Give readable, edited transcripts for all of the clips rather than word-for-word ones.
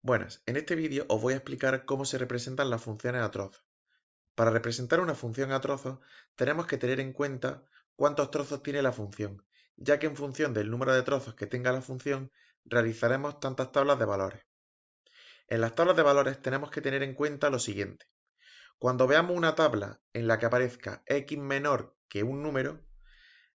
Buenas, en este vídeo os voy a explicar cómo se representan las funciones a trozos. Para representar una función a trozos tenemos que tener en cuenta cuántos trozos tiene la función, ya que en función del número de trozos que tenga la función realizaremos tantas tablas de valores. En las tablas de valores tenemos que tener en cuenta lo siguiente. Cuando veamos una tabla en la que aparezca x menor que un número,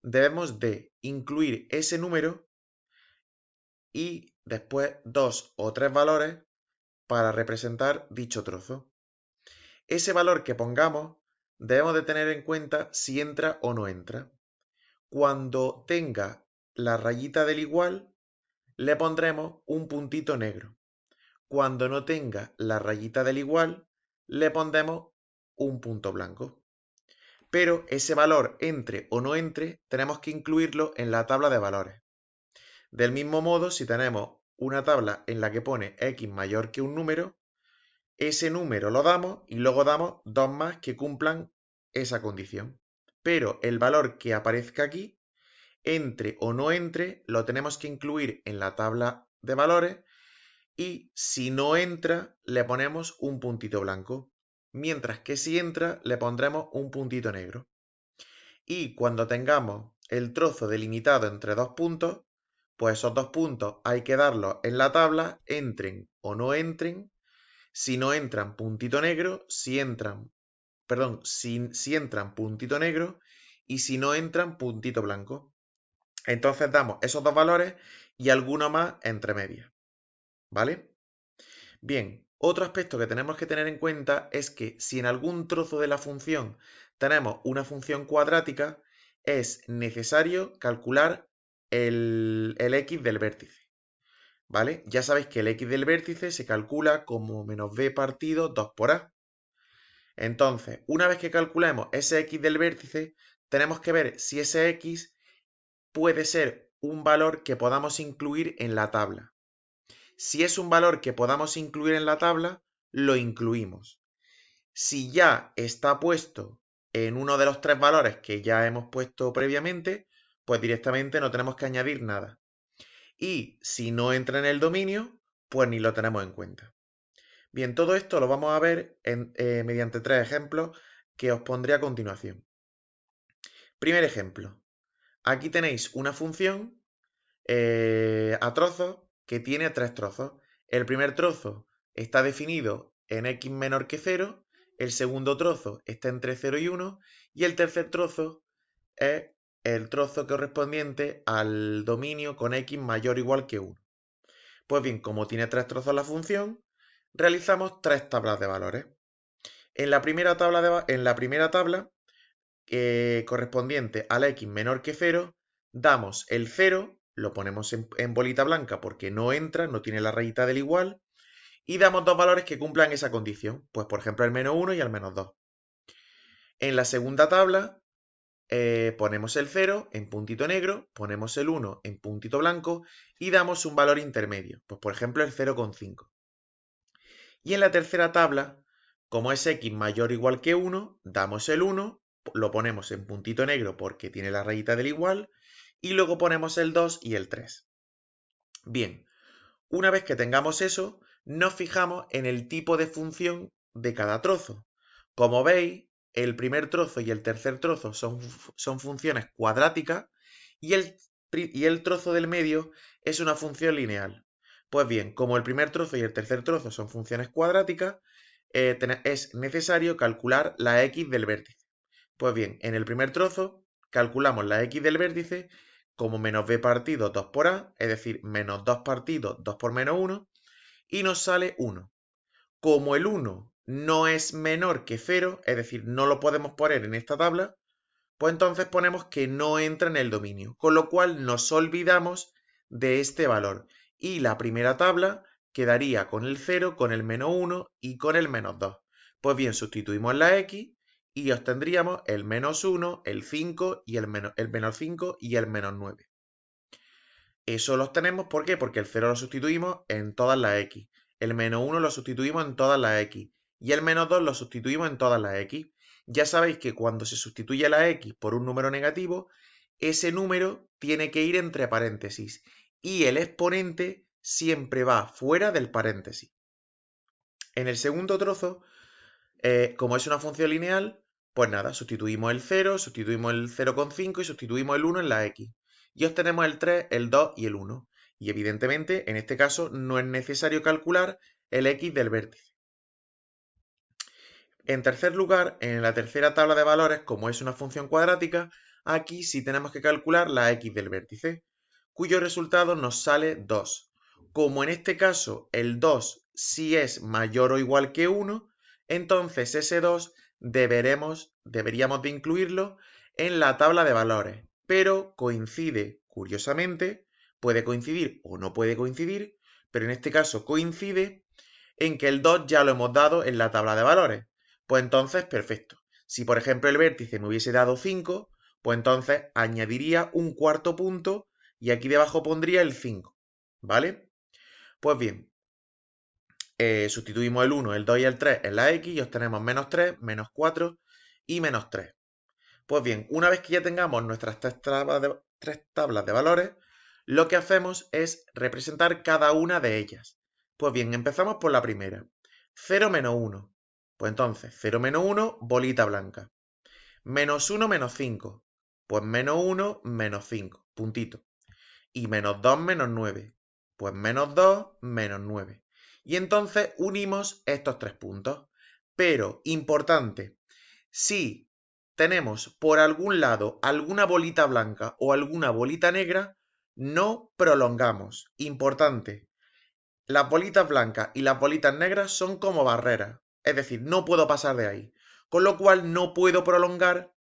debemos de incluir ese número y después dos o tres valores para representar dicho trozo. Ese valor que pongamos debemos de tener en cuenta si entra o no entra. Cuando tenga la rayita del igual, le pondremos un puntito negro. Cuando no tenga la rayita del igual, le pondremos un punto blanco. Pero ese valor entre o no entre, tenemos que incluirlo en la tabla de valores. Del mismo modo, si tenemos una tabla en la que pone x mayor que un número, ese número lo damos y luego damos dos más que cumplan esa condición. Pero el valor que aparezca aquí, entre o no entre, lo tenemos que incluir en la tabla de valores y si no entra, le ponemos un puntito blanco. Mientras que si entra, le pondremos un puntito negro. Y cuando tengamos el trozo delimitado entre dos puntos, pues esos dos puntos hay que darlos en la tabla, entren o no entren. Si no entran, puntito negro. Si entran, perdón, si entran, puntito negro. Y si no entran, puntito blanco. Entonces damos esos dos valores y alguno más entre medias. ¿Vale? Bien, otro aspecto que tenemos que tener en cuenta es que si en algún trozo de la función tenemos una función cuadrática, es necesario calcular el x del vértice. ¿Vale? Ya sabéis que el x del vértice se calcula como menos b partido 2 por a. Entonces, una vez que calculemos ese x del vértice, tenemos que ver si ese x puede ser un valor que podamos incluir en la tabla. Si es un valor que podamos incluir en la tabla, lo incluimos. Si ya está puesto en uno de los tres valores que ya hemos puesto previamente, pues directamente no tenemos que añadir nada. Y si no entra en el dominio, pues ni lo tenemos en cuenta. Bien, todo esto lo vamos a ver mediante tres ejemplos que os pondré a continuación. Primer ejemplo. Aquí tenéis una función a trozos que tiene tres trozos. El primer trozo está definido en x menor que 0, el segundo trozo está entre 0 y 1 y el tercer trozo es el trozo correspondiente al dominio con x mayor o igual que 1. Pues bien, como tiene tres trozos la función, realizamos tres tablas de valores. En la primera tabla correspondiente al x menor que 0, damos el 0, lo ponemos en bolita blanca porque no entra, no tiene la rayita del igual, y damos dos valores que cumplan esa condición, pues por ejemplo el menos 1 y el menos 2. En la segunda tabla ponemos el 0 en puntito negro, ponemos el 1 en puntito blanco y damos un valor intermedio, pues por ejemplo el 0,5. Y en la tercera tabla, como es x mayor o igual que 1, damos el 1, lo ponemos en puntito negro porque tiene la rayita del igual, y luego ponemos el 2 y el 3. Bien, una vez que tengamos eso, nos fijamos en el tipo de función de cada trozo. Como veis, el primer trozo y el tercer trozo son funciones cuadráticas y el trozo del medio es una función lineal. Pues bien, como el primer trozo y el tercer trozo son funciones cuadráticas, es necesario calcular la x del vértice. Pues bien, en el primer trozo calculamos la x del vértice como menos b partido 2 por a, es decir, menos 2 partido 2 por menos 1, y nos sale 1. Como el 1 no es menor que 0, es decir, no lo podemos poner en esta tabla, pues entonces ponemos que no entra en el dominio, con lo cual nos olvidamos de este valor. Y la primera tabla quedaría con el 0, con el menos 1 y con el menos 2. Pues bien, sustituimos la x y obtendríamos el menos 1, el 5 y el menos 5 y el menos 9. Eso lo obtenemos, ¿por qué? Porque el 0 lo sustituimos en todas las x, el menos 1 lo sustituimos en todas las x y el menos 2 lo sustituimos en todas las x. Ya sabéis que cuando se sustituye la x por un número negativo, ese número tiene que ir entre paréntesis y el exponente siempre va fuera del paréntesis. En el segundo trozo, como es una función lineal, pues nada, sustituimos el 0, sustituimos el 0,5 y sustituimos el 1 en la x. Y obtenemos el 3, el 2 y el 1. Y evidentemente, en este caso, no es necesario calcular el x del vértice. En tercer lugar, en la tercera tabla de valores, como es una función cuadrática, aquí sí tenemos que calcular la x del vértice, cuyo resultado nos sale 2. Como en este caso el 2 sí es mayor o igual que 1, entonces ese 2 deberíamos de incluirlo en la tabla de valores, pero coincide, curiosamente, puede coincidir o no puede coincidir, pero en este caso coincide en que el 2 ya lo hemos dado en la tabla de valores. Pues entonces, perfecto. Si por ejemplo el vértice me hubiese dado 5, pues entonces añadiría un cuarto punto y aquí debajo pondría el 5. ¿Vale? Pues bien, sustituimos el 1, el 2 y el 3 en la x y obtenemos menos 3, menos 4 y menos 3. Pues bien, una vez que ya tengamos nuestras tres tablas de valores, lo que hacemos es representar cada una de ellas. Pues bien, empezamos por la primera. 0 menos 1. Pues entonces, 0 menos 1, bolita blanca. Menos 1 menos 5. Pues menos 1 menos 5, puntito. Y menos 2 menos 9. Pues menos 2 menos 9. Y entonces unimos estos tres puntos. Pero, importante, si tenemos por algún lado alguna bolita blanca o alguna bolita negra, no prolongamos. Importante, las bolitas blancas y las bolitas negras son como barreras, es decir, no puedo pasar de ahí, con lo cual no puedo prolongar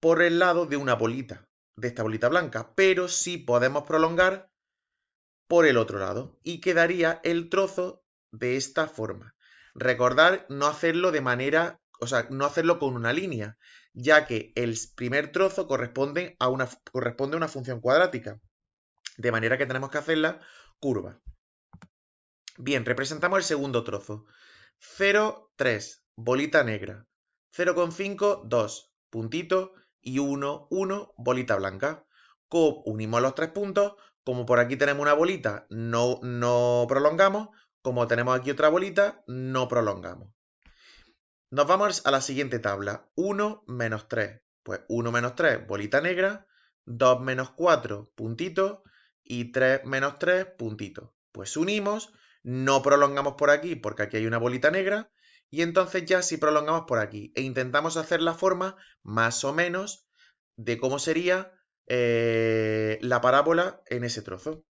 por el lado de una bolita, de esta bolita blanca, pero sí podemos prolongar por el otro lado y quedaría el trozo de esta forma. Recordar no hacerlo de manera, o sea, no hacerlo con una línea, ya que el primer trozo corresponde a una función cuadrática, de manera que tenemos que hacerla curva. Bien, representamos el segundo trozo. 0, 3, bolita negra. 0,5, 2, puntito. Y 1, 1, bolita blanca. Unimos los tres puntos. Como por aquí tenemos una bolita, no prolongamos. Como tenemos aquí otra bolita, no prolongamos. Nos vamos a la siguiente tabla. 1 menos 3. Pues 1 menos 3, bolita negra. 2 menos 4, puntito. Y 3 menos 3, puntito. Pues unimos, no prolongamos por aquí porque aquí hay una bolita negra. Y entonces ya sí prolongamos por aquí. E intentamos hacer la forma más o menos de cómo sería la parábola en ese trozo.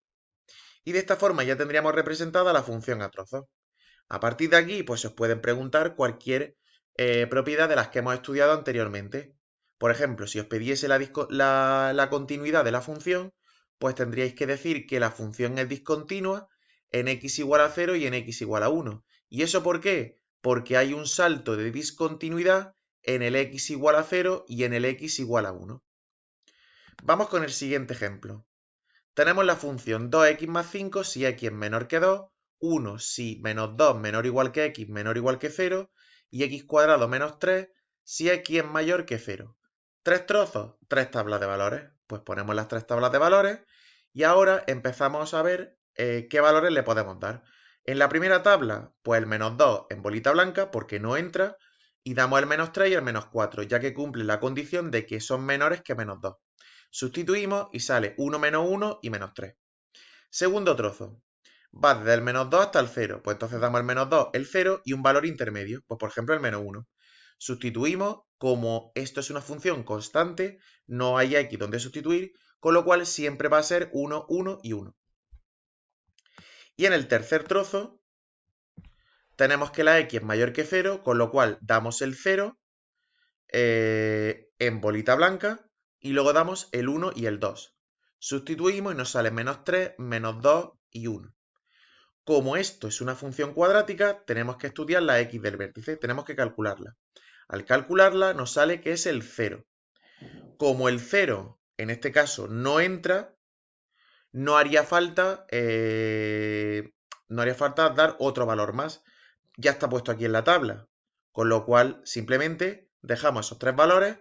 Y de esta forma ya tendríamos representada la función a trozos. A partir de aquí, pues os pueden preguntar cualquier propiedad de las que hemos estudiado anteriormente. Por ejemplo, si os pidiese la continuidad de la función, pues tendríais que decir que la función es discontinua en x igual a 0 y en x igual a 1. ¿Y eso por qué? Porque hay un salto de discontinuidad en el x igual a 0 y en el x igual a 1. Vamos con el siguiente ejemplo. Tenemos la función 2x más 5 si x es menor que 2, 1 si menos 2 menor o igual que x menor o igual que 0, y x cuadrado menos 3 si x es mayor que 0. ¿Tres trozos? Tres tablas de valores. Pues ponemos las tres tablas de valores y ahora empezamos a ver qué valores le podemos dar. En la primera tabla, pues el menos 2 en bolita blanca porque no entra, y damos el menos 3 y el menos 4, ya que cumple la condición de que son menores que menos 2. Sustituimos y sale 1 menos 1 y menos 3. Segundo trozo. Va desde el menos 2 hasta el 0. Pues entonces damos el menos 2, el 0 y un valor intermedio. Pues por ejemplo el menos 1. Sustituimos, como esto es una función constante, no hay x donde sustituir, con lo cual siempre va a ser 1, 1 y 1. Y en el tercer trozo tenemos que la x es mayor que 0, con lo cual damos el 0 en bolita blanca y luego damos el 1 y el 2. Sustituimos y nos sale menos 3, menos 2 y 1. Como esto es una función cuadrática, tenemos que estudiar la x del vértice, tenemos que calcularla. Al calcularla nos sale que es el 0. Como el 0 en este caso no entra, no haría falta dar otro valor más. Ya está puesto aquí en la tabla. Con lo cual simplemente dejamos esos tres valores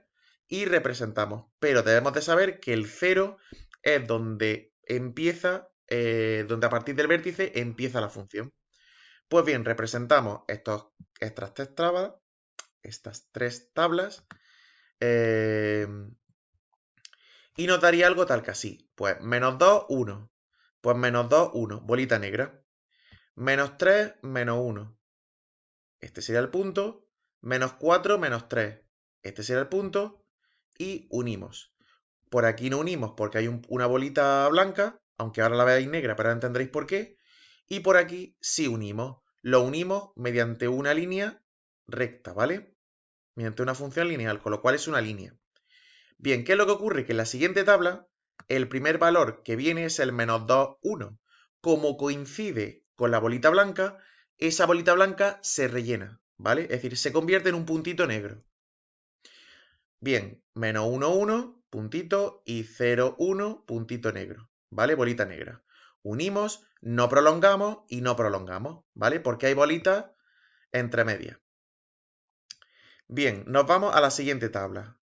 y representamos. Pero debemos de saber que el 0 es donde empieza donde a partir del vértice empieza la función. Pues bien, representamos estas tres tablas y nos daría algo tal que así. Pues menos 2, 1. Pues menos 2, 1, bolita negra. Menos 3, menos 1. Este sería el punto. Menos 4, menos 3. Este sería el punto. Y unimos. Por aquí no unimos porque hay una bolita blanca, aunque ahora la veáis negra, pero ahora entenderéis por qué. Y por aquí sí unimos. Lo unimos mediante una línea recta, ¿vale? Mediante una función lineal, con lo cual es una línea. Bien, ¿qué es lo que ocurre? Que en la siguiente tabla, el primer valor que viene es el menos 2, 1. Como coincide con la bolita blanca, esa bolita blanca se rellena, ¿vale? Es decir, se convierte en un puntito negro. Bien, menos 1, 1, puntito, y 0, 1, puntito negro, ¿vale? Bolita negra. Unimos, no prolongamos y no prolongamos, ¿vale? Porque hay bolitas entre medias. Bien, nos vamos a la siguiente tabla.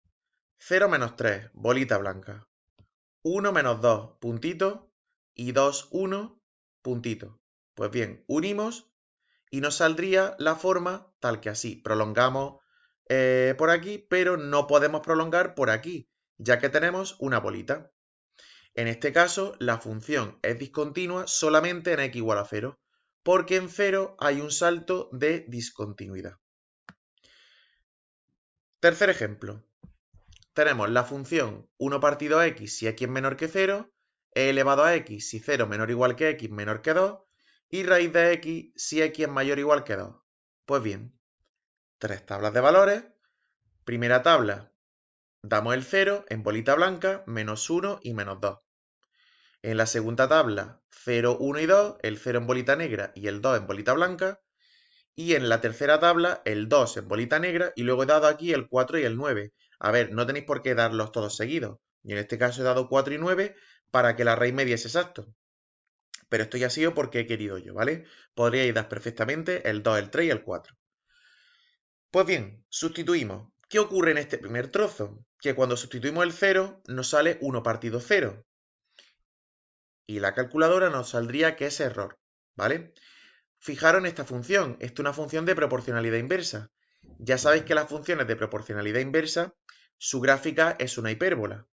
0 menos 3, bolita blanca. 1 menos 2, puntito, y 2, 1, puntito. Pues bien, unimos y nos saldría la forma tal que así. Prolongamos por aquí, pero no podemos prolongar por aquí, ya que tenemos una bolita. En este caso, la función es discontinua solamente en x igual a 0, porque en 0 hay un salto de discontinuidad. Tercer ejemplo. Tenemos la función 1 partido a x si x es menor que 0, e elevado a x si 0 menor o igual que x menor que 2, y raíz de x si x es mayor o igual que 2. Pues bien, tres tablas de valores. Primera tabla, damos el 0 en bolita blanca, menos 1 y menos 2. En la segunda tabla, 0, 1 y 2, el 0 en bolita negra y el 2 en bolita blanca. Y en la tercera tabla, el 2 en bolita negra y luego he dado aquí el 4 y el 9. A ver, no tenéis por qué darlos todos seguidos. Y en este caso he dado 4 y 9 para que la raíz media es exacto. Pero esto ya ha sido porque he querido yo, ¿vale? Podríais dar perfectamente el 2, el 3 y el 4. Pues bien, sustituimos. ¿Qué ocurre en este primer trozo? Que cuando sustituimos el 0 nos sale 1 partido 0. Y la calculadora nos saldría que es error, ¿vale? Fijaros en esta función. Esto es una función de proporcionalidad inversa. Ya sabéis que las funciones de proporcionalidad inversa, su gráfica es una hipérbola.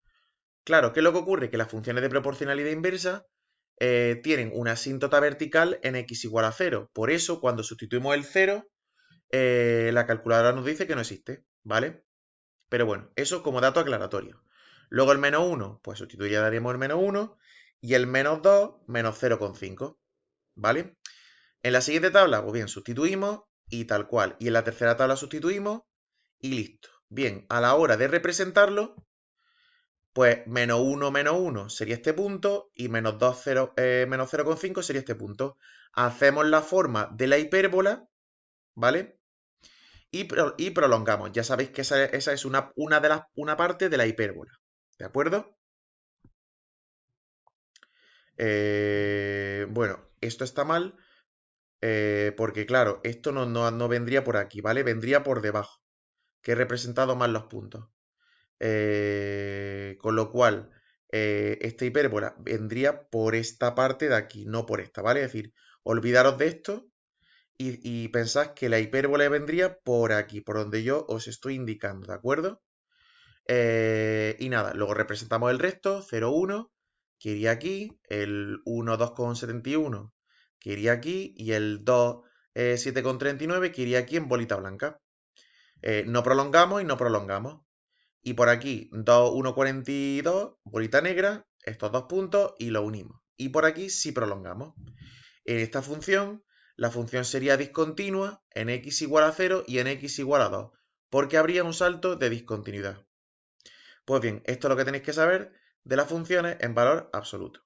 Claro, ¿qué es lo que ocurre? Que las funciones de proporcionalidad inversa tienen una asíntota vertical en x igual a 0. Por eso, cuando sustituimos el 0, la calculadora nos dice que no existe, ¿vale? Pero bueno, eso como dato aclaratorio. Luego el menos 1, pues sustituiríamos el menos 1, y el menos 2, menos 0,5, ¿vale? En la siguiente tabla, pues bien, sustituimos y tal cual. Y en la tercera tabla sustituimos y listo. Bien, a la hora de representarlo, pues menos 1 sería este punto y menos 2, menos 0,5 sería este punto. Hacemos la forma de la hipérbola, ¿vale? Y prolongamos. Ya sabéis que esa es una parte de la hipérbola. ¿De acuerdo? Bueno, esto está mal porque, claro, esto no vendría por aquí, ¿vale? Vendría por debajo, que he representado mal los puntos. Con lo cual, esta hipérbola vendría por esta parte de aquí, no por esta, ¿vale? Es decir, olvidaros de esto y pensad que la hipérbola vendría por aquí, por donde yo os estoy indicando, ¿de acuerdo? Y nada, luego representamos el resto, 0, 1, que iría aquí, el 1, 2,71, que iría aquí, y el 2, 7,39, que iría aquí en bolita blanca. No prolongamos y no prolongamos. Y por aquí, 2, 1,42, bolita negra, estos dos puntos, y lo unimos. Y por aquí sí prolongamos. En esta función, la función sería discontinua en x igual a 0 y en x igual a 2, porque habría un salto de discontinuidad. Pues bien, esto es lo que tenéis que saber de las funciones en valor absoluto.